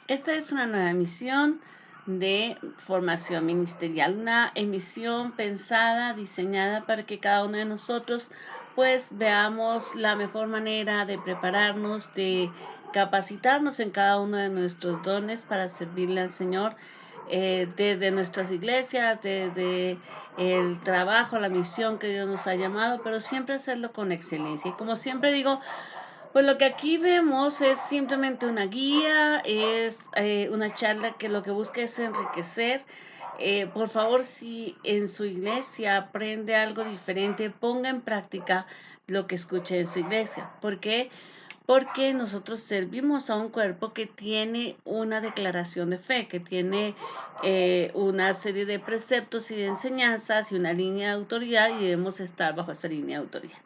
Esta es una nueva emisión de formación ministerial, una emisión pensada, diseñada para que cada uno de nosotros pues veamos la mejor manera de prepararnos, de capacitarnos en cada uno de nuestros dones para servirle al Señor desde nuestras iglesias, desde el trabajo, la misión que Dios nos ha llamado, pero siempre hacerlo con excelencia. Y como siempre digo, pues lo que aquí vemos es simplemente una guía, es una charla que lo que busca es enriquecer. Por favor, si en su iglesia aprende algo diferente, ponga en práctica lo que escuche en su iglesia. ¿Por qué? Porque nosotros servimos a un cuerpo que tiene una declaración de fe, que tiene una serie de preceptos y de enseñanzas y una línea de autoridad y debemos estar bajo esa línea de autoridad.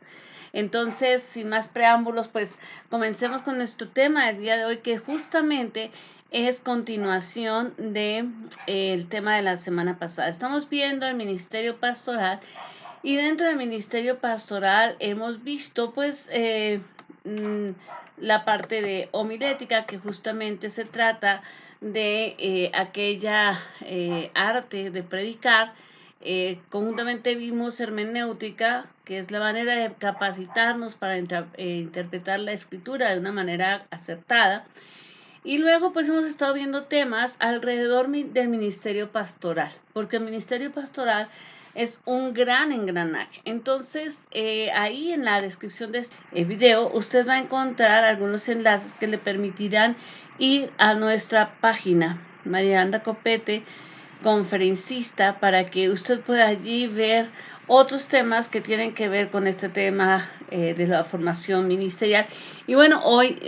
Entonces, sin más preámbulos, pues comencemos con nuestro tema del día de hoy, que justamente es continuación de el tema de la semana pasada. Estamos viendo el ministerio pastoral y dentro del ministerio pastoral hemos visto pues la parte de homilética, que justamente se trata de aquella arte de predicar. Conjuntamente vimos hermenéutica, que es la manera de capacitarnos para interpretar la escritura de una manera acertada. Y luego pues hemos estado viendo temas alrededor del ministerio pastoral, porque el ministerio pastoral es un gran engranaje. Entonces, ahí en la descripción de este video, usted va a encontrar algunos enlaces que le permitirán ir a nuestra página, Marianda Copete, conferencista, para que usted pueda allí ver otros temas que tienen que ver con este tema de la formación ministerial. Y bueno, hoy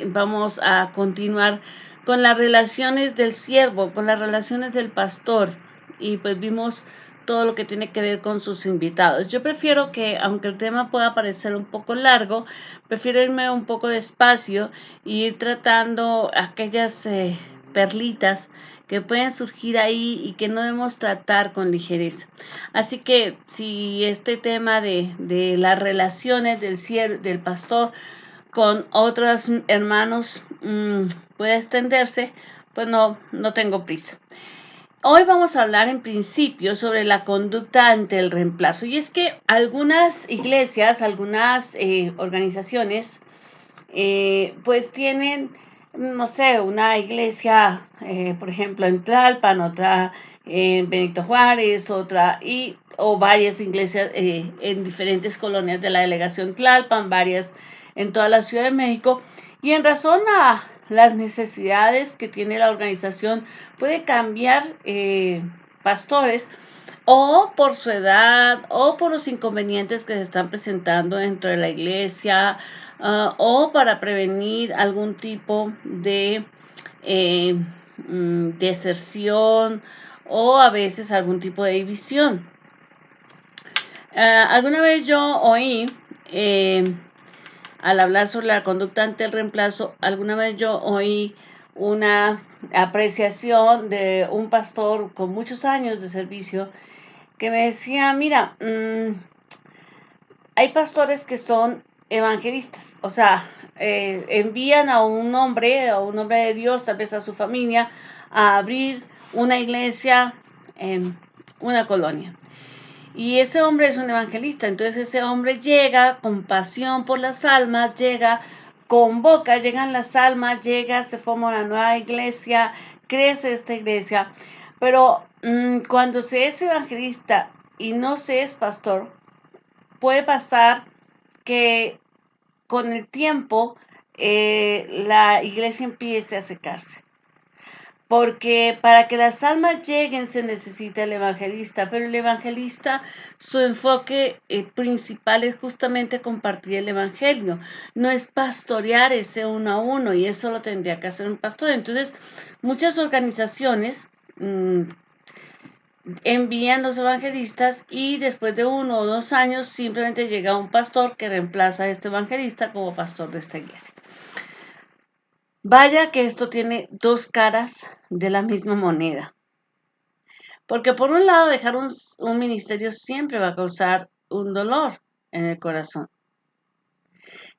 vamos a continuar con las relaciones del siervo, con las relaciones del pastor, y pues vimos todo lo que tiene que ver con sus invitados. Yo prefiero que, aunque el tema pueda parecer un poco largo, prefiero irme un poco despacio y ir tratando aquellas perlitas que pueden surgir ahí y que no debemos tratar con ligereza. Así que si este tema de las relaciones del pastor con otros hermanos puede extenderse, pues no tengo prisa. Hoy vamos a hablar en principio sobre la conducta ante el reemplazo. Y es que algunas iglesias, algunas organizaciones, pues tienen, no sé, una iglesia, por ejemplo, en Tlalpan, otra en Benito Juárez, otra, o varias iglesias en diferentes colonias de la delegación Tlalpan, varias en toda la Ciudad de México, y en razón a las necesidades que tiene la organización, puede cambiar pastores, o por su edad, o por los inconvenientes que se están presentando dentro de la iglesia, o para prevenir algún tipo de eh, deserción o a veces algún tipo de división. Alguna vez yo oí, al hablar sobre la conducta ante el reemplazo, alguna vez yo oí una apreciación de un pastor con muchos años de servicio que me decía, mira, hay pastores que son evangelistas, o sea, envían a un hombre de Dios, tal vez a su familia, a abrir una iglesia en una colonia. Y ese hombre es un evangelista, entonces ese hombre llega con pasión por las almas, llega, convoca, llegan las almas, llega, se forma una nueva iglesia, crece esta iglesia, pero cuando se es evangelista y no se es pastor, puede pasar que con el tiempo la iglesia empiece a secarse. Porque para que las almas lleguen se necesita el evangelista, pero el evangelista, su enfoque principal es justamente compartir el evangelio, no es pastorear ese uno a uno, y eso lo tendría que hacer un pastor. Entonces, muchas organizaciones envían los evangelistas y después de 1 o 2 años simplemente llega un pastor que reemplaza a este evangelista como pastor de esta iglesia. Vaya que esto tiene dos caras de la misma moneda. Porque por un lado dejar un ministerio siempre va a causar un dolor en el corazón.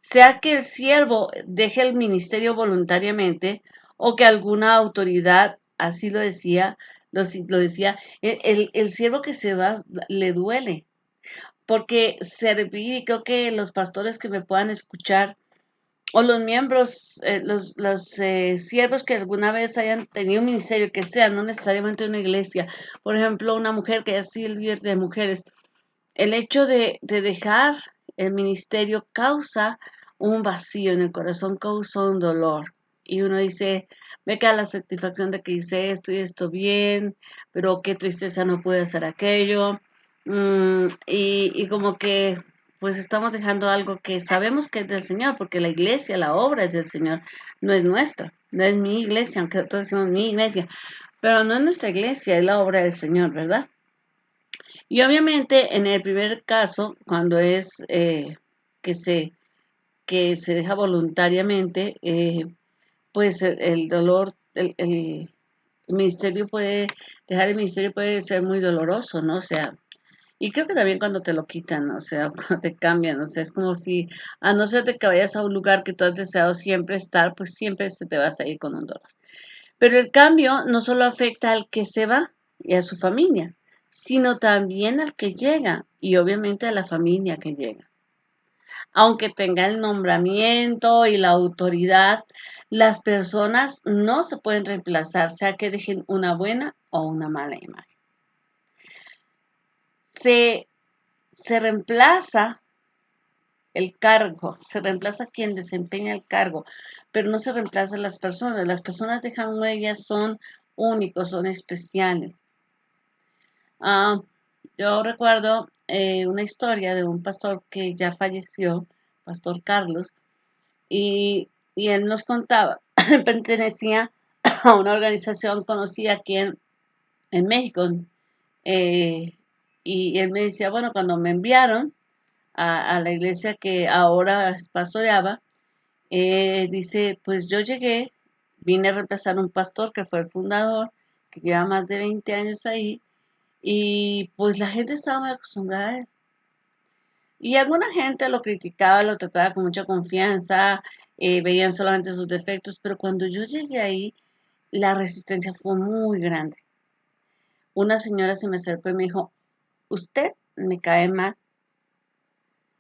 Sea que el siervo deje el ministerio voluntariamente o que alguna autoridad así lo decía, el siervo que se va le duele, porque servir, y creo que los pastores que me puedan escuchar, o los miembros, los siervos que alguna vez hayan tenido un ministerio, que sea, no necesariamente una iglesia, por ejemplo, una mujer que haya sido el líder de mujeres, el hecho de dejar el ministerio causa un vacío en el corazón, causa un dolor. Y uno dice, me queda la satisfacción de que hice esto y esto bien, pero qué tristeza no pude hacer aquello. Y como que pues estamos dejando algo que sabemos que es del Señor, porque la iglesia, la obra es del Señor, no es nuestra, no es mi iglesia, aunque todos decimos mi iglesia, pero no es nuestra iglesia, es la obra del Señor, ¿verdad? Y obviamente en el primer caso, cuando es que se, que se deja voluntariamente, pues el dolor, el ministerio puede, dejar el ministerio puede ser muy doloroso, ¿no? O sea, y creo que también cuando te lo quitan, ¿no? O sea, cuando te cambian, o sea, es como si, a no ser de que vayas a un lugar que tú has deseado siempre estar, pues siempre se te vas a ir con un dolor. Pero el cambio no solo afecta al que se va y a su familia, sino también al que llega y obviamente a la familia que llega. Aunque tenga el nombramiento y la autoridad, las personas no se pueden reemplazar, sea que dejen una buena o una mala imagen. Se, se reemplaza el cargo, se reemplaza quien desempeña el cargo, pero no se reemplazan las personas. Las personas dejan huellas, son únicos, son especiales. Ah, yo recuerdo una historia de un pastor que ya falleció, Pastor Carlos, y él nos contaba, pertenecía a una organización conocida aquí en México, eh, y él me decía, bueno, cuando me enviaron a la iglesia que ahora pastoreaba, dice, pues yo llegué, vine a reemplazar a un pastor que fue el fundador, que lleva más de 20 años ahí, y pues la gente estaba muy acostumbrada a él. Y alguna gente lo criticaba, lo trataba con mucha confianza, veían solamente sus defectos, pero cuando yo llegué ahí, la resistencia fue muy grande. Una señora se me acercó y me dijo, usted me cae mal,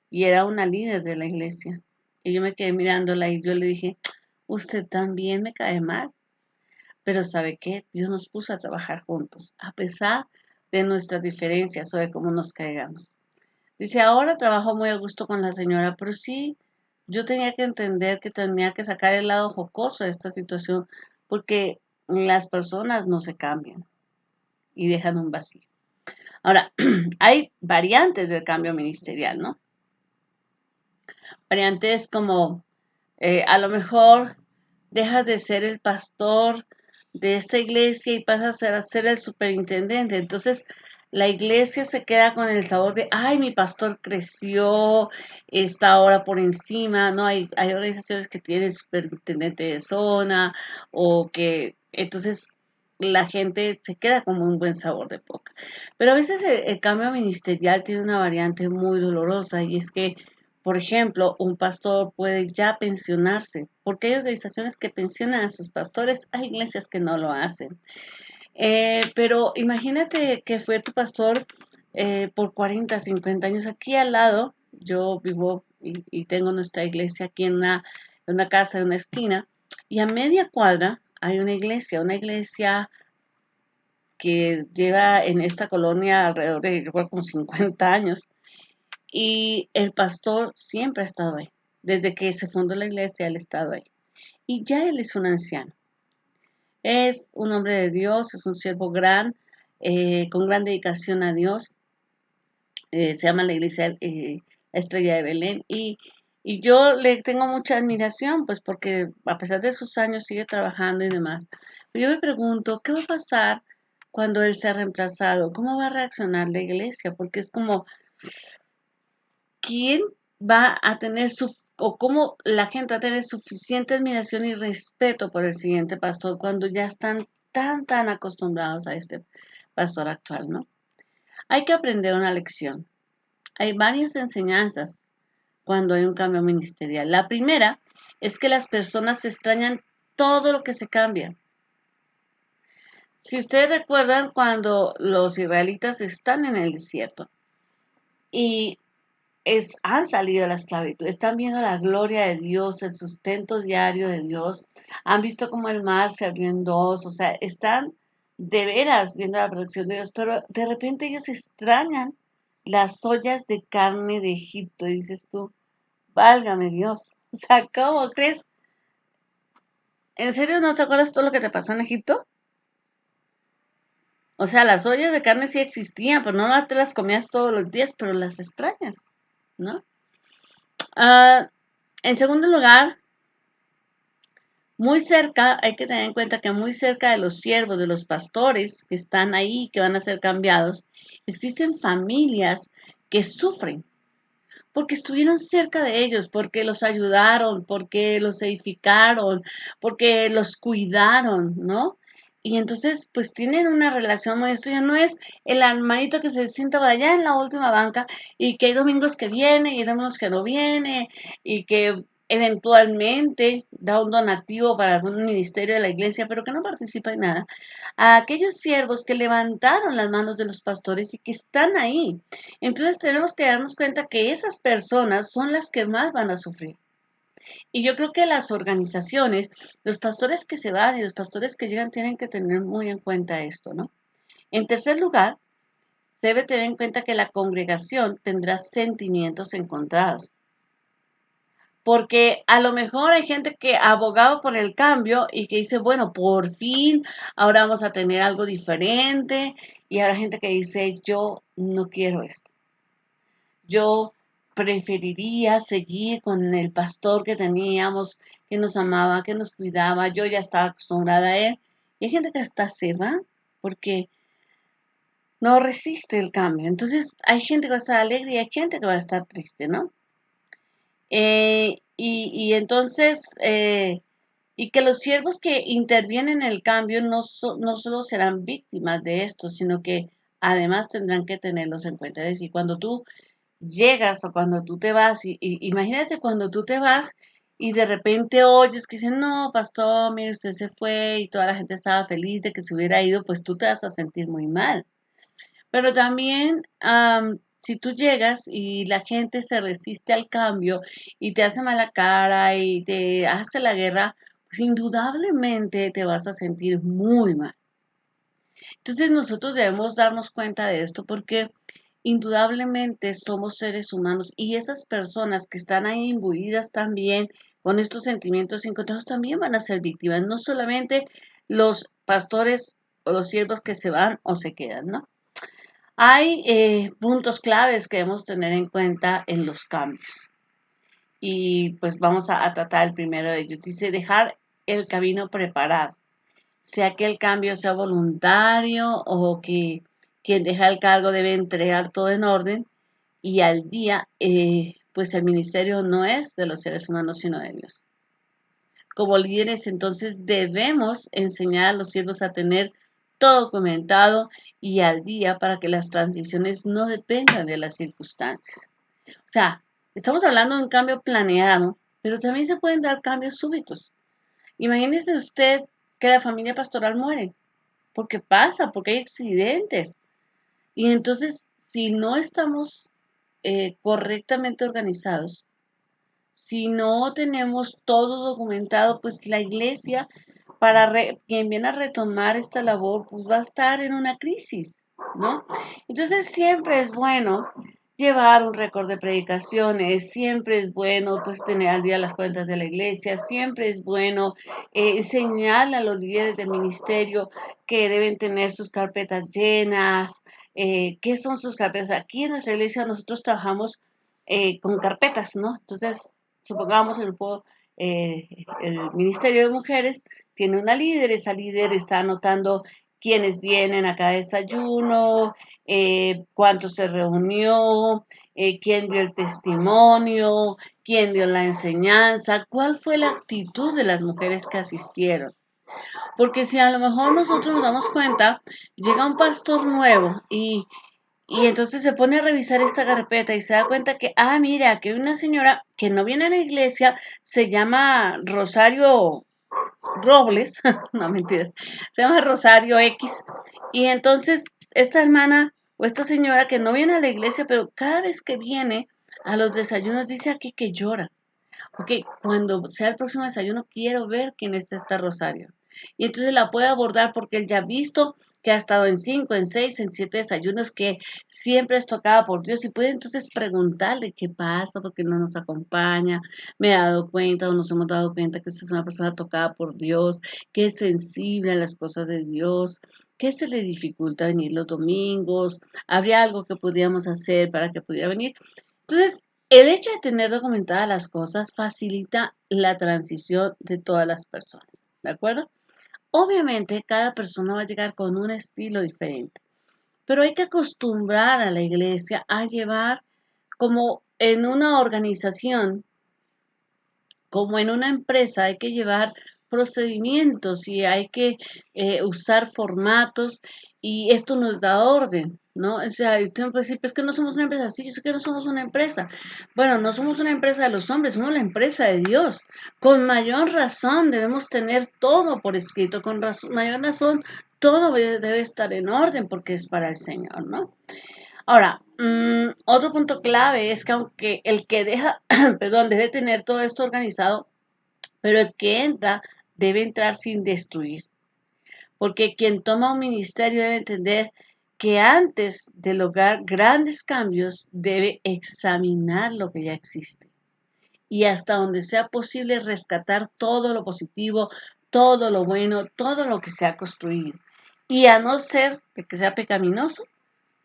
y era una líder de la iglesia. Y yo me quedé mirándola y yo le dije, usted también me cae mal, pero ¿sabe qué? Dios nos puso a trabajar juntos, a pesar de nuestras diferencias o de cómo nos caigamos. Dice, ahora trabajo muy a gusto con la señora, pero sí, yo tenía que entender que tenía que sacar el lado jocoso de esta situación, porque las personas no se cambian y dejan un vacío. Ahora, hay variantes del cambio ministerial, ¿no? Variantes como a lo mejor dejas de ser el pastor de esta iglesia y pasas a ser el superintendente. Entonces, la iglesia se queda con el sabor de, ay, mi pastor creció, está ahora por encima, ¿no? Hay organizaciones que tienen superintendente de zona o que entonces la gente se queda como un buen sabor de boca. Pero a veces el cambio ministerial tiene una variante muy dolorosa y es que por ejemplo, un pastor puede ya pensionarse, porque hay organizaciones que pensionan a sus pastores, hay iglesias que no lo hacen. Pero imagínate que fue tu pastor por 40, 50 años aquí al lado. Yo vivo y tengo nuestra iglesia aquí en una casa, en una esquina, y a media cuadra hay una iglesia que lleva en esta colonia alrededor de, yo creo, como 50 años. Y el pastor siempre ha estado ahí. Desde que se fundó la iglesia, él ha estado ahí. Y ya él es un anciano. Es un hombre de Dios, es un siervo gran, con gran dedicación a Dios. Se llama la iglesia Estrella de Belén. Y yo le tengo mucha admiración, pues porque a pesar de sus años sigue trabajando y demás. Pero yo me pregunto, ¿qué va a pasar cuando él sea reemplazado? ¿Cómo va a reaccionar la iglesia? Porque es como, ¿quién va a tener o cómo la gente va a tener suficiente admiración y respeto por el siguiente pastor cuando ya están tan acostumbrados a este pastor actual, ¿no? Hay que aprender una lección. Hay varias enseñanzas cuando hay un cambio ministerial. La primera es que las personas extrañan todo lo que se cambia. Si ustedes recuerdan cuando los israelitas están en el desierto y han salido de la esclavitud, están viendo la gloria de Dios, el sustento diario de Dios, han visto como el mar se abrió en dos, o sea, están de veras viendo la protección de Dios, pero de repente ellos extrañan las ollas de carne de Egipto, y dices tú, válgame Dios, o sea, ¿cómo crees? ¿En serio no te acuerdas todo lo que te pasó en Egipto? O sea, las ollas de carne sí existían, pero no te las comías todos los días, pero las extrañas, ¿no? Ah, en segundo lugar, muy cerca, hay que tener en cuenta que muy cerca de los siervos, de los pastores que están ahí, que van a ser cambiados, existen familias que sufren porque estuvieron cerca de ellos, porque los ayudaron, porque los edificaron, porque los cuidaron, ¿no? Y entonces, pues tienen una relación muy esto ya no es el hermanito que se sienta por allá en la última banca y que hay domingos que viene y hay domingos que no viene y que eventualmente da un donativo para algún ministerio de la iglesia, pero que no participa en nada. A aquellos siervos que levantaron las manos de los pastores y que están ahí. Entonces tenemos que darnos cuenta que esas personas son las que más van a sufrir. Y yo creo que las organizaciones, los pastores que se van y los pastores que llegan tienen que tener muy en cuenta esto, ¿no? En tercer lugar, se debe tener en cuenta que la congregación tendrá sentimientos encontrados. Porque a lo mejor hay gente que abogaba por el cambio y que dice, bueno, por fin, ahora vamos a tener algo diferente. Y hay gente que dice, yo no quiero esto. Yo preferiría seguir con el pastor que teníamos, que nos amaba, que nos cuidaba. Yo ya estaba acostumbrada a él. Y hay gente que hasta se va porque no resiste el cambio. Entonces hay gente que va a estar alegre y hay gente que va a estar triste, ¿no? Y entonces, y que los siervos que intervienen en el cambio no solo serán víctimas de esto, sino que además tendrán que tenerlos en cuenta. Es decir, cuando tú llegas o cuando tú te vas, imagínate cuando tú te vas y de repente oyes que dicen, no, pastor, mire, usted se fue y toda la gente estaba feliz de que se hubiera ido, pues tú te vas a sentir muy mal. Pero también, si tú llegas y la gente se resiste al cambio y te hace mala cara y te hace la guerra, pues indudablemente te vas a sentir muy mal. Entonces nosotros debemos darnos cuenta de esto porque indudablemente somos seres humanos y esas personas que están ahí imbuidas también con estos sentimientos encontrados también van a ser víctimas, no solamente los pastores o los siervos que se van o se quedan, ¿no? Hay puntos claves que debemos tener en cuenta en los cambios y pues vamos a tratar el primero de ellos. Dice dejar el camino preparado, sea que el cambio sea voluntario o que quien deja el cargo debe entregar todo en orden y al día, pues el ministerio no es de los seres humanos sino de Dios. Como líderes, entonces debemos enseñar a los siervos a tener todo documentado y al día para que las transiciones no dependan de las circunstancias. O sea, estamos hablando de un cambio planeado, pero también se pueden dar cambios súbitos. Imagínese usted que la familia pastoral muere, porque pasa, porque hay accidentes. Y entonces, si no estamos correctamente organizados, si no tenemos todo documentado, pues la iglesia, quien viene a retomar esta labor, pues va a estar en una crisis, ¿no? Entonces siempre es bueno llevar un récord de predicaciones, siempre es bueno pues tener al día las cuentas de la iglesia, siempre es bueno enseñarle a los líderes del ministerio que deben tener sus carpetas llenas, qué son sus carpetas. Aquí en nuestra iglesia nosotros trabajamos con carpetas, ¿no? Entonces, supongamos el Ministerio de Mujeres tiene una líder, esa líder está anotando quiénes vienen a cada desayuno, cuánto se reunió, quién dio el testimonio, quién dio la enseñanza, cuál fue la actitud de las mujeres que asistieron. Porque si a lo mejor nosotros nos damos cuenta, llega un pastor nuevo y entonces se pone a revisar esta carpeta y se da cuenta que, mira, que hay una señora que no viene a la iglesia, se llama Rosario Robles, no mentiras, se llama Rosario X. Y entonces esta hermana o esta señora que no viene a la iglesia, pero cada vez que viene a los desayunos dice aquí que llora. Ok, cuando sea el próximo desayuno, quiero ver quién está Rosario. Y entonces la puede abordar porque él ya ha visto que ha estado en 5, en 6, en 7 desayunos, que siempre es tocada por Dios y puede entonces preguntarle qué pasa, porque no nos acompaña, me he dado cuenta o nos hemos dado cuenta que usted es una persona tocada por Dios, que es sensible a las cosas de Dios, que se le dificulta venir los domingos, habría algo que podríamos hacer para que pudiera venir. Entonces, el hecho de tener documentadas las cosas facilita la transición de todas las personas, ¿de acuerdo? Obviamente, cada persona va a llegar con un estilo diferente, pero hay que acostumbrar a la iglesia a llevar como en una organización, como en una empresa, hay que llevar procedimientos y hay que usar formatos y esto nos da orden, ¿no? O sea, y usted me puede decir, pues que no somos una empresa. Sí, yo sé que no somos una empresa. Bueno, no somos una empresa de los hombres, somos la empresa de Dios. Con mayor razón debemos tener todo por escrito, con mayor razón todo debe estar en orden porque es para el Señor, ¿no? Ahora, otro punto clave es que aunque el que deja, perdón, debe tener todo esto organizado, pero el que entra debe entrar sin destruir, porque quien toma un ministerio debe entender que antes de lograr grandes cambios debe examinar lo que ya existe y hasta donde sea posible rescatar todo lo positivo, todo lo bueno, todo lo que se ha construido. Y a no ser de que sea pecaminoso,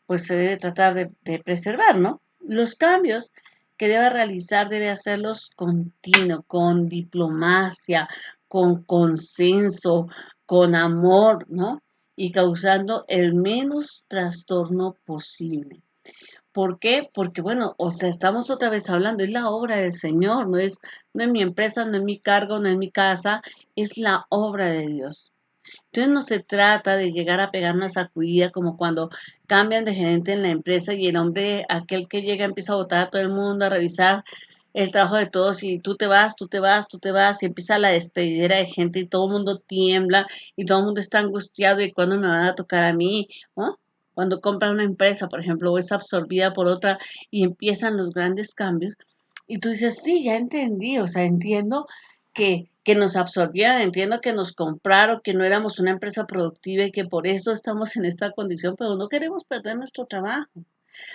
pues se debe tratar de preservar, ¿no? Los cambios que debe realizar debe hacerlos continuo, con diplomacia, con consenso, con amor, ¿no? Y causando el menos trastorno posible. ¿Por qué? Porque, bueno, o sea, estamos otra vez hablando, es la obra del Señor, no es mi empresa, no es mi cargo, no es mi casa, es la obra de Dios. Entonces no se trata de llegar a pegar una sacudida como cuando cambian de gerente en la empresa y el hombre, aquel que llega, empieza a votar a todo el mundo, a revisar el trabajo de todos y tú te vas, tú te vas, tú te vas y empieza la despedidera de gente y todo el mundo tiembla y todo el mundo está angustiado y cuándo me van a tocar a mí, ¿no? Cuando compra una empresa, por ejemplo, o es absorbida por otra y empiezan los grandes cambios y tú dices, sí, ya entendí, o sea, entiendo que nos absorbieran, entiendo que nos compraron, que no éramos una empresa productiva y que por eso estamos en esta condición, pero no queremos perder nuestro trabajo.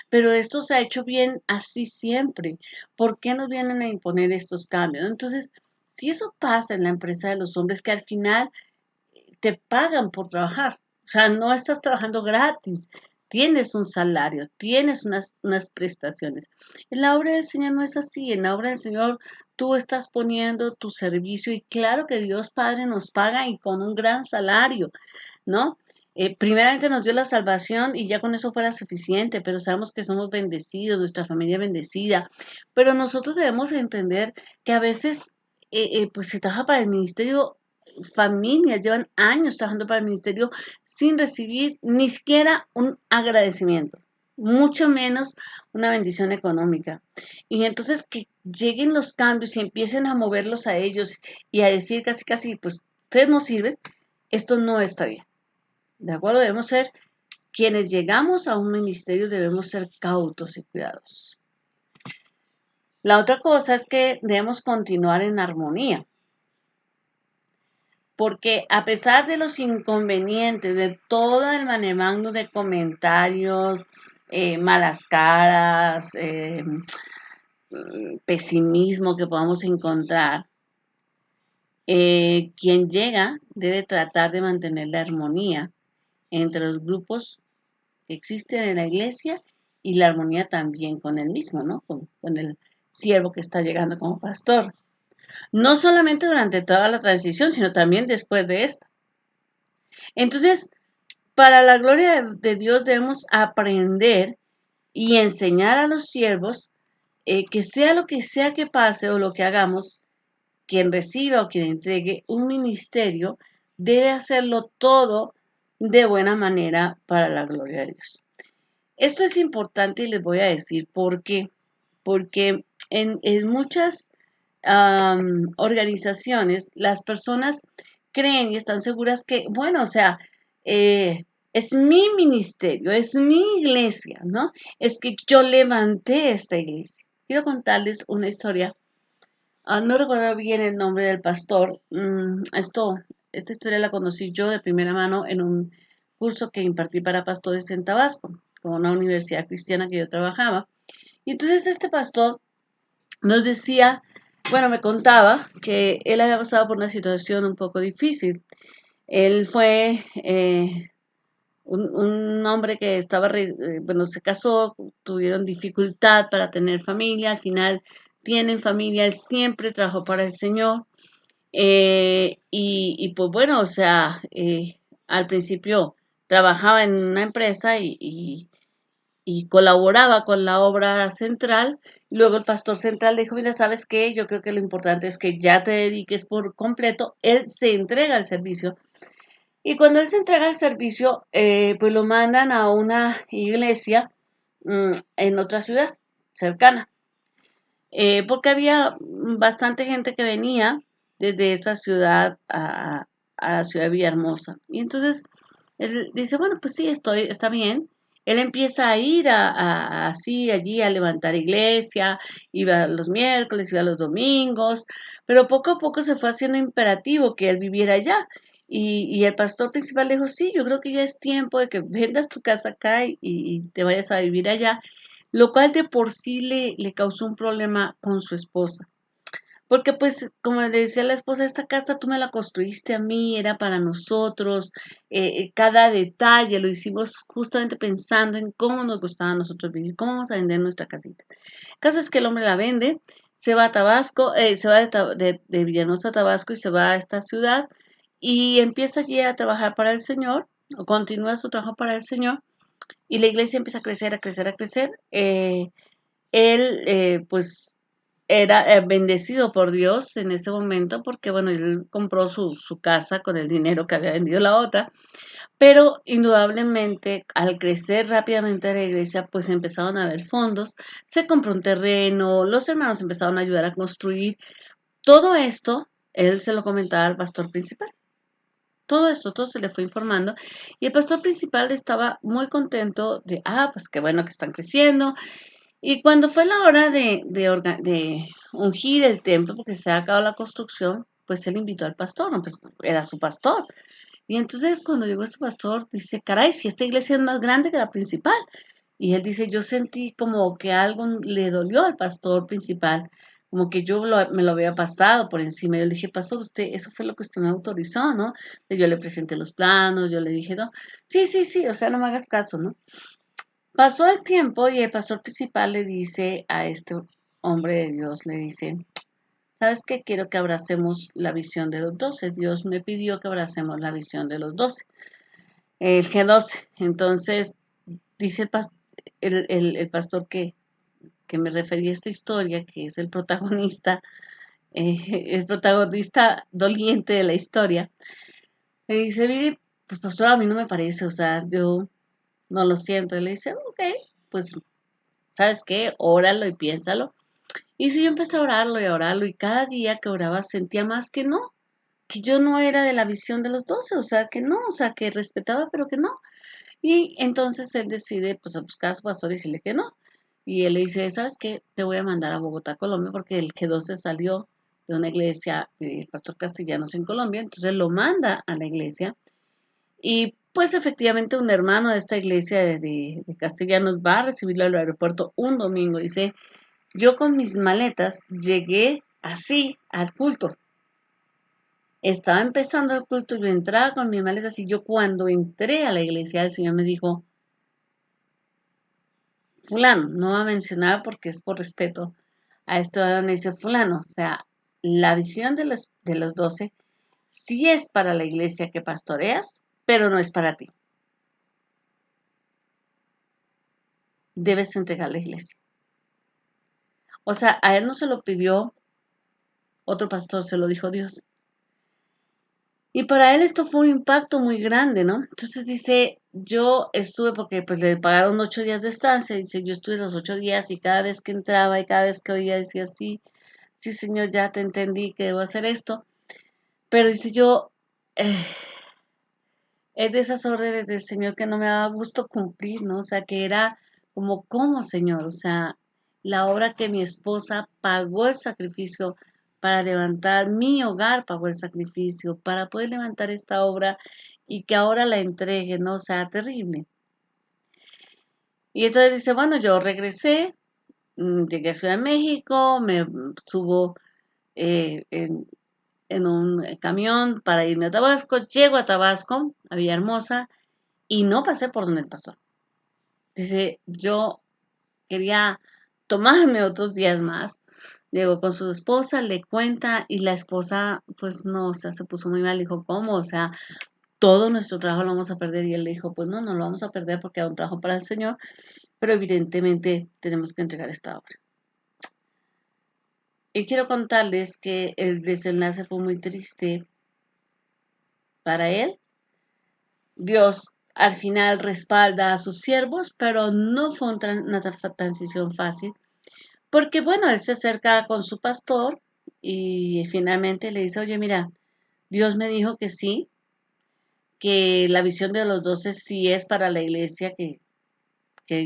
Pero esto se ha hecho bien así siempre. ¿Por qué nos vienen a imponer estos cambios? Entonces, si eso pasa en la empresa de los hombres, que al final te pagan por trabajar. O sea, no estás trabajando gratis. Tienes un salario, tienes unas prestaciones. En la obra del Señor no es así. En la obra del Señor tú estás poniendo tu servicio y claro que Dios Padre nos paga y con un gran salario, ¿no? Primeramente nos dio la salvación y ya con eso fuera suficiente, pero sabemos que somos bendecidos, nuestra familia bendecida, pero nosotros debemos entender que a veces pues se trabaja para el ministerio, familias llevan años trabajando para el ministerio sin recibir ni siquiera un agradecimiento, mucho menos una bendición económica. Y entonces que lleguen los cambios y empiecen a moverlos a ellos y a decir casi casi, pues ustedes no sirven, esto no está bien. ¿De acuerdo? Debemos ser quienes llegamos a un ministerio, debemos ser cautos y cuidadosos. La otra cosa es que debemos continuar en armonía, porque a pesar de los inconvenientes, de todo el manemagno de comentarios, malas caras, pesimismo que podamos encontrar, quien llega debe tratar de mantener la armonía entre los grupos que existen en la iglesia y la armonía también con el mismo, ¿no? Con el siervo que está llegando como pastor. No solamente durante toda la transición, sino también después de esta. Entonces, para la gloria de Dios debemos aprender y enseñar a los siervos que sea lo que sea que pase o lo que hagamos, quien reciba o quien entregue un ministerio debe hacerlo todo de buena manera para la gloria de Dios. Esto es importante y les voy a decir por qué. Porque en muchas organizaciones las personas creen y están seguras que, bueno, o sea, es mi ministerio, es mi iglesia, ¿no? Es que yo levanté esta iglesia. Quiero contarles una historia. No recuerdo bien el nombre del pastor. Esta historia la conocí yo de primera mano en un curso que impartí para pastores en Tabasco, con una universidad cristiana que yo trabajaba. Y entonces este pastor nos decía, bueno, me contaba que él había pasado por una situación un poco difícil. Él fue un hombre que bueno, se casó, tuvieron dificultad para tener familia, al final tienen familia, él siempre trabajó para el Señor. Y pues bueno, o sea, al principio trabajaba en una empresa y colaboraba con la obra central. Y luego el pastor central le dijo, mira, ¿sabes qué? Yo creo que lo importante es que ya te dediques por completo. Él se entrega al servicio. Y cuando él se entrega al servicio, pues lo mandan a una iglesia en otra ciudad cercana. Porque había bastante gente que venía desde esa ciudad a la ciudad de Villahermosa. Y entonces él dice, bueno, pues sí, está bien. Él empieza a ir así allí a levantar iglesia, iba los miércoles, iba los domingos, pero poco a poco se fue haciendo imperativo que él viviera allá. Y el pastor principal le dijo, sí, yo creo que ya es tiempo de que vendas tu casa acá y te vayas a vivir allá, lo cual de por sí le causó un problema con su esposa. Porque pues, como le decía la esposa, esta casa tú me la construiste a mí, era para nosotros, cada detalle lo hicimos justamente pensando en cómo nos gustaba a nosotros vivir, cómo vamos a vender nuestra casita. El caso es que el hombre la vende, se va a Tabasco, se va de Villahermosa a Tabasco y se va a esta ciudad y empieza allí a trabajar para el Señor, o continúa su trabajo para el Señor, y la iglesia empieza a crecer, a crecer, a crecer. Él, pues, era bendecido por Dios en ese momento porque, bueno, él compró su casa con el dinero que había vendido la otra, pero indudablemente al crecer rápidamente la iglesia, pues empezaron a haber fondos, se compró un terreno, los hermanos empezaron a ayudar a construir. Todo esto, él se lo comentaba al pastor principal. Todo esto, todo se le fue informando y el pastor principal estaba muy contento de, pues qué bueno que están creciendo. Y cuando fue la hora de ungir el templo, porque se ha acabado la construcción, pues él invitó al pastor, no, pues era su pastor. Y entonces cuando llegó este pastor, dice, caray, si esta iglesia es más grande que la principal. Y él dice, yo sentí como que algo le dolió al pastor principal, como que me lo había pasado por encima. Yo le dije, pastor, usted, eso fue lo que usted me autorizó, ¿no? Y yo le presenté los planos, yo le dije, no, sí, sí, sí, o sea, no me hagas caso, ¿no? Pasó el tiempo y el pastor principal le dice a este hombre de Dios, le dice, ¿sabes qué? Quiero que abracemos la visión de los 12. Dios me pidió que abracemos la visión de los 12, el G12. Entonces, dice el pastor que me refería a esta historia, que es el protagonista doliente de la historia, le dice, mire, pues pastor, a mí no me parece, o sea, yo no lo siento. Y le dice, ok, pues ¿sabes qué? Óralo y piénsalo. Y si yo empecé a orarlo y a orarlo y cada día que oraba sentía más que no, que yo no era de la visión de los 12, o sea, que no, o sea, que respetaba, pero que no. Y entonces él decide, pues, a buscar a su pastor y decirle que no. Y él le dice, ¿sabes qué? Te voy a mandar a Bogotá, Colombia, porque el G12 salió de una iglesia de pastor castellanos en Colombia, entonces lo manda a la iglesia y pues efectivamente un hermano de esta iglesia de castellanos va a recibirlo al aeropuerto un domingo. Dice, yo con mis maletas llegué así al culto. Estaba empezando el culto, yo entraba con mis maletas y yo cuando entré a la iglesia el Señor me dijo, fulano, no va a mencionar porque es por respeto a esto donde dice fulano, o sea, la visión de los 12 sí es para la iglesia que pastoreas, pero no es para ti. Debes entregar la iglesia. O sea, a él no se lo pidió otro pastor, se lo dijo Dios. Y para él esto fue un impacto muy grande, ¿no? Entonces dice, yo estuve, porque pues le pagaron 8 días de estancia, dice, yo estuve los 8 días y cada vez que entraba y cada vez que oía decía, sí, sí, Señor, ya te entendí que debo hacer esto. Pero dice, yo eh, es de esas órdenes del Señor que no me daba gusto cumplir, ¿no? O sea, que era como, ¿cómo, Señor? O sea, la obra que mi esposa pagó el sacrificio para levantar mi hogar, pagó el sacrificio para poder levantar esta obra y que ahora la entregue, ¿no? O sea, terrible. Y entonces dice, bueno, yo regresé, llegué a Ciudad de México, me subo en un camión para irme a Tabasco, llego a Tabasco, a Villahermosa, y no pasé por donde él pasó. Dice, yo quería tomarme otros días más. Llegó con su esposa, le cuenta y la esposa, pues no, o sea, se puso muy mal. Dijo, ¿cómo? O sea, todo nuestro trabajo lo vamos a perder. Y él le dijo, pues no, no lo vamos a perder porque hay un trabajo para el Señor, pero evidentemente tenemos que entregar esta obra. Y quiero contarles que el desenlace fue muy triste para él. Dios al final respalda a sus siervos, pero no fue una transición fácil. Porque bueno, él se acerca con su pastor y finalmente le dice, oye, mira, Dios me dijo que sí, que la visión de los 12 sí es para la iglesia que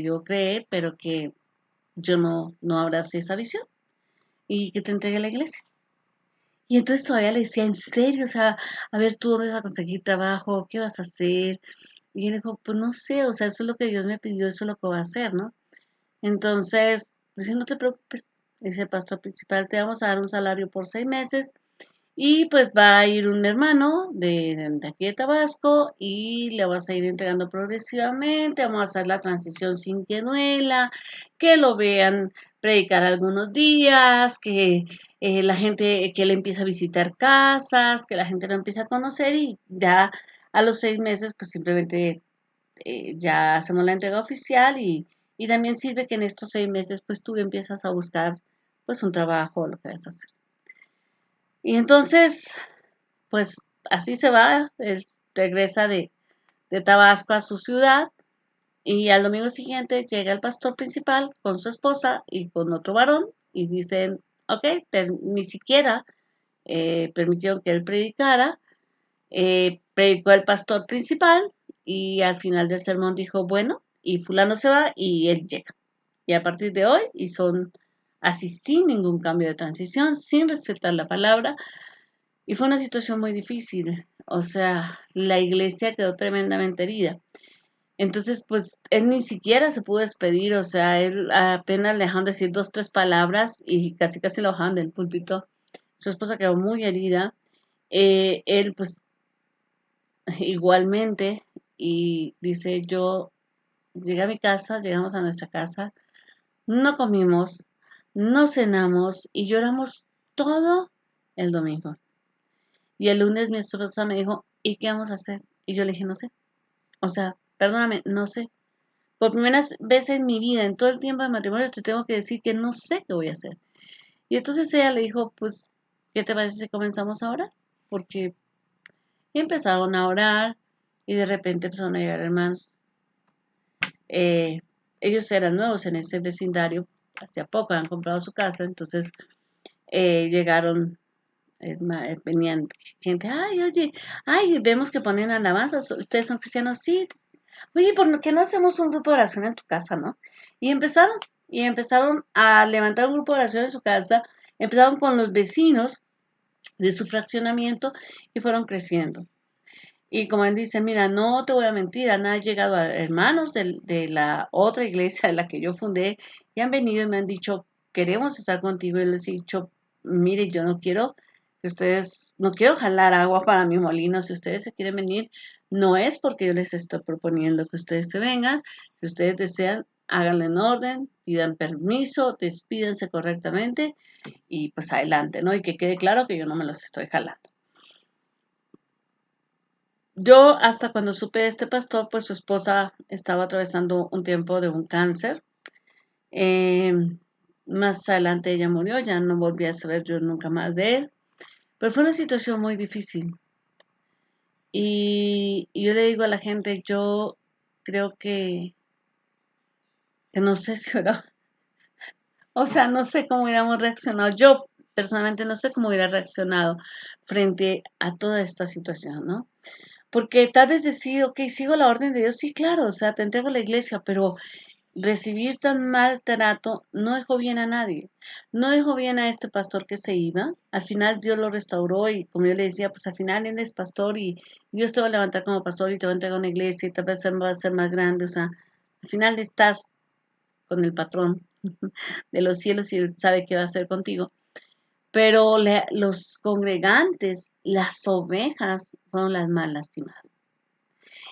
yo creé, pero que yo no abracé esa visión y que te entregue a la iglesia. Y entonces todavía le decía, en serio, o sea, a ver, ¿tú dónde vas a conseguir trabajo? ¿Qué vas a hacer? Y él dijo, pues no sé, o sea, eso es lo que Dios me pidió, eso es lo que voy a hacer, ¿no? Entonces, dice, no te preocupes, dice el pastor principal, te vamos a dar un salario por 6 meses y pues va a ir un hermano de aquí de Tabasco y le vas a ir entregando progresivamente, vamos a hacer la transición sin que duela, que lo vean predicar algunos días, que la gente, que le empiece a visitar casas, que la gente lo empiece a conocer y ya a los 6 meses pues simplemente ya hacemos la entrega oficial y también sirve que en estos 6 meses pues tú empiezas a buscar pues un trabajo, lo que vas a hacer. Y entonces pues así se va, él regresa de Tabasco a su ciudad y al domingo siguiente llega el pastor principal con su esposa y con otro varón y dicen, ok, ni siquiera permitieron que él predicara, predicó el pastor principal y al final del sermón dijo, bueno, y fulano se va y él llega. Y a partir de hoy, y son así sin ningún cambio de transición, sin respetar la palabra, y fue una situación muy difícil. O sea, la iglesia quedó tremendamente herida. Entonces, pues él ni siquiera se pudo despedir, o sea, él apenas le dejaron decir 2, 3 palabras y casi casi lo bajaron del púlpito. Su esposa quedó muy herida. Él, pues, igualmente, y dice, yo llegué a mi casa, llegamos a nuestra casa, no comimos, no cenamos y lloramos todo el domingo. Y el lunes mi esposa me dijo, ¿y qué vamos a hacer? Y yo le dije, no sé. O sea, perdóname, no sé. Por primera vez en mi vida, en todo el tiempo de matrimonio, te tengo que decir que no sé qué voy a hacer. Y entonces ella le dijo, pues, ¿qué te parece si comenzamos ahora? Porque empezaron a orar y de repente empezaron a llegar hermanos. Eh, ellos eran nuevos en ese vecindario, hacía poco habían comprado su casa, entonces llegaron, venían gente, ay, oye, ay, vemos que ponen alabanzas, ustedes son cristianos, sí, oye, ¿por qué no hacemos un grupo de oración en tu casa, no? Y empezaron a levantar un grupo de oración en su casa, empezaron con los vecinos de su fraccionamiento y fueron creciendo. Y como él dice, mira, no te voy a mentir, han llegado a hermanos de la otra iglesia de la que yo fundé y han venido y me han dicho, queremos estar contigo. Y les he dicho, mire, yo no quiero que ustedes, no quiero jalar agua para mi molino. Si ustedes se quieren venir, no es porque yo les estoy proponiendo que ustedes se vengan. Si ustedes desean, háganlo en orden, pidan permiso, despídense correctamente y pues adelante, ¿no? Y que quede claro que yo no me los estoy jalando. Yo hasta cuando supe de este pastor, pues su esposa estaba atravesando un tiempo de un cáncer. Eh, Más adelante ella murió, ya no volví a saber yo nunca más de él. Pero fue una situación muy difícil. Y yo le digo a la gente, yo creo que no sé si ahora, o sea, no sé cómo hubiéramos reaccionado. Yo personalmente no sé cómo hubiera reaccionado frente a toda esta situación, ¿no? Porque tal vez decir, ok, sigo la orden de Dios, sí, claro, o sea, te entrego a la iglesia, pero recibir tan mal trato no dejó bien a nadie. No dejó bien a este pastor que se iba. Al final Dios lo restauró y como yo le decía, pues al final él es pastor y Dios te va a levantar como pastor y te va a entregar una iglesia y tal vez va a ser más grande. O sea, al final estás con el patrón de los cielos y él sabe qué va a hacer contigo. Pero los congregantes, las ovejas, fueron las más lastimadas.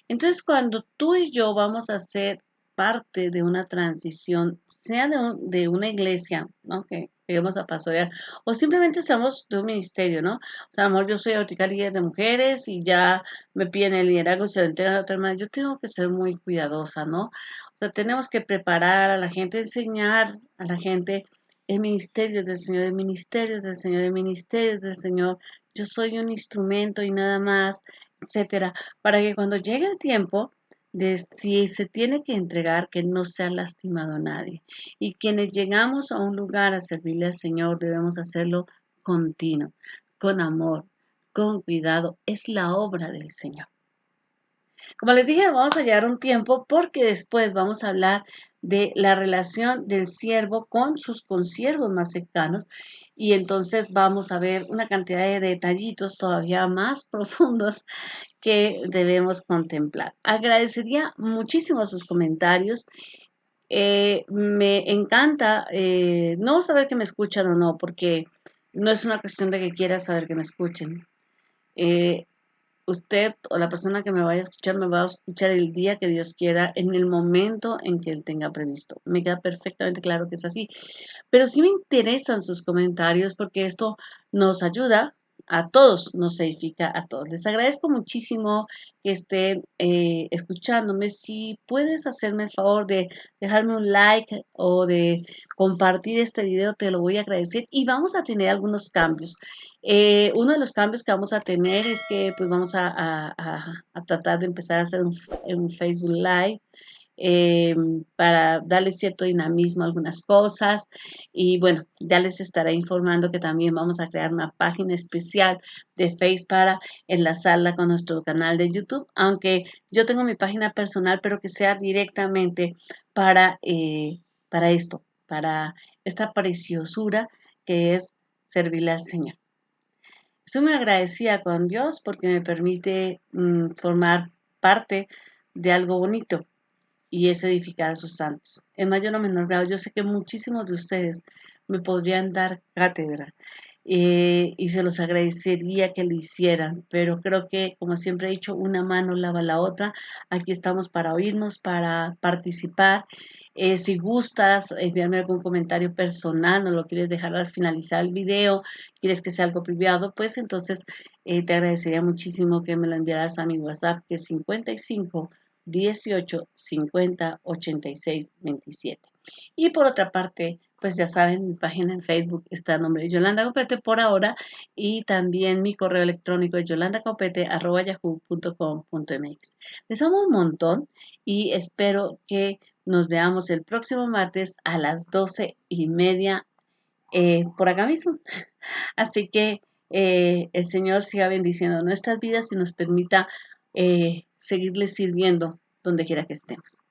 Entonces, cuando tú y yo vamos a ser parte de una transición, sea de una iglesia, ¿no? Que lleguemos a pastorear, o simplemente seamos de un ministerio, ¿no? O sea, amor, yo soy ahorita líder de mujeres y ya me piden el liderazgo y se lo entregan a otra hermana. Yo tengo que ser muy cuidadosa, ¿no? O sea, tenemos que preparar a la gente, enseñar a la gente el ministerio del Señor, el ministerio del Señor, el ministerio del Señor. Yo soy un instrumento y nada más, etcétera, para que cuando llegue el tiempo de si se tiene que entregar, que no sea lastimado a nadie. Y quienes llegamos a un lugar a servirle al Señor, debemos hacerlo continuo, con amor, con cuidado. Es la obra del Señor. Como les dije, vamos a llegar a un tiempo porque después vamos a hablar de la relación del siervo con sus consiervos más cercanos y entonces vamos a ver una cantidad de detallitos todavía más profundos que debemos contemplar. Agradecería muchísimo sus comentarios. Me encanta no saber que me escuchan o no, porque no es una cuestión de que quiera saber que me escuchen. Eh, Usted o la persona que me vaya a escuchar me va a escuchar el día que Dios quiera, en el momento en que Él tenga previsto. Me queda perfectamente claro que es así. Pero sí me interesan sus comentarios porque esto nos ayuda a todos, nos edifica a todos. Les agradezco muchísimo que estén escuchándome. Si puedes hacerme el favor de dejarme un like o de compartir este video, te lo voy a agradecer. Y vamos a tener algunos cambios. Uno de los cambios que vamos a tener es que pues vamos a tratar de empezar a hacer un Facebook Live eh, para darle cierto dinamismo a algunas cosas. Y bueno, ya les estaré informando que también vamos a crear una página especial de Face para enlazarla con nuestro canal de YouTube, aunque yo tengo mi página personal, pero que sea directamente para esto, para esta preciosura que es servirle al Señor. Estoy muy agradecida con Dios porque me permite formar parte de algo bonito y es edificar a sus santos. En mayor o menor grado, yo sé que muchísimos de ustedes me podrían dar cátedra y se los agradecería que lo hicieran, pero creo que, como siempre he dicho, una mano lava la otra. Aquí estamos para oírnos, para participar. Si gustas enviarme algún comentario personal, no lo quieres dejar al finalizar el video, quieres que sea algo privado, pues entonces te agradecería muchísimo que me lo enviaras a mi WhatsApp, que es 55 18 50 86 27. Y por otra parte, pues ya saben, mi página en Facebook está a nombre de Yolanda Copete por ahora y también mi correo electrónico es yolandacopete@yahoo.com.mx. Les amo un montón y espero que nos veamos el próximo martes a las 12:30 por acá mismo. Así que el Señor siga bendiciendo nuestras vidas y nos permita seguirle sirviendo donde quiera que estemos.